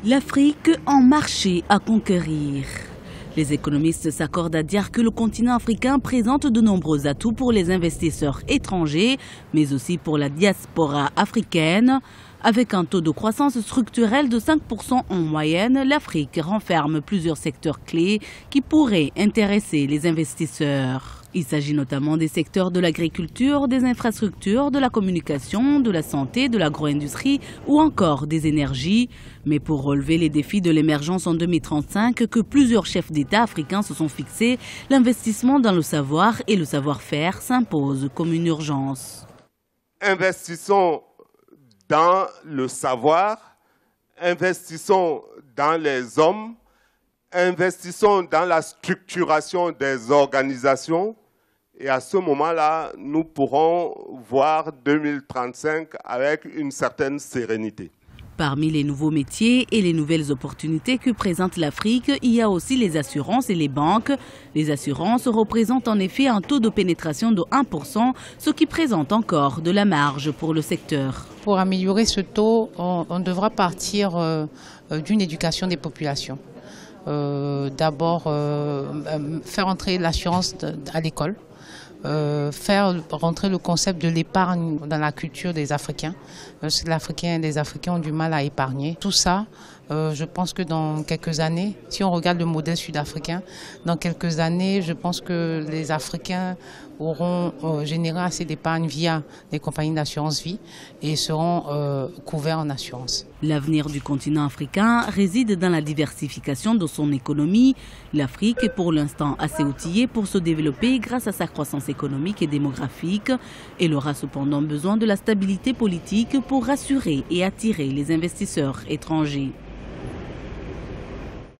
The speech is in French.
L'Afrique en marché à conquérir. Les économistes s'accordent à dire que le continent africain présente de nombreux atouts pour les investisseurs étrangers, mais aussi pour la diaspora africaine. Avec un taux de croissance structurelle de 5% en moyenne, l'Afrique renferme plusieurs secteurs clés qui pourraient intéresser les investisseurs. Il s'agit notamment des secteurs de l'agriculture, des infrastructures, de la communication, de la santé, de l'agro-industrie ou encore des énergies. Mais pour relever les défis de l'émergence en 2035 que plusieurs chefs d'État africains se sont fixés, l'investissement dans le savoir et le savoir-faire s'impose comme une urgence. Investissons dans le savoir, investissons dans les hommes, investissons dans la structuration des organisations et à ce moment-là, nous pourrons voir 2035 avec une certaine sérénité. Parmi les nouveaux métiers et les nouvelles opportunités que présente l'Afrique, il y a aussi les assurances et les banques. Les assurances représentent en effet un taux de pénétration de 1%, ce qui présente encore de la marge pour le secteur. Pour améliorer ce taux, on devra partir d'une éducation des populations. D'abord, faire entrer l'assurance à l'école. Faire rentrer le concept de l'épargne dans la culture des Africains. Parce que les Africains ont du mal à épargner. Tout ça, je pense que dans quelques années, si on regarde le modèle sud-africain, dans quelques années, je pense que les Africains auront généré assez d'épargne via des compagnies d'assurance vie et seront couverts en assurance. L'avenir du continent africain réside dans la diversification de son économie. L'Afrique est pour l'instant assez outillée pour se développer grâce à sa croissance économique et démographique. Elle aura cependant besoin de la stabilité politique pour rassurer et attirer les investisseurs étrangers.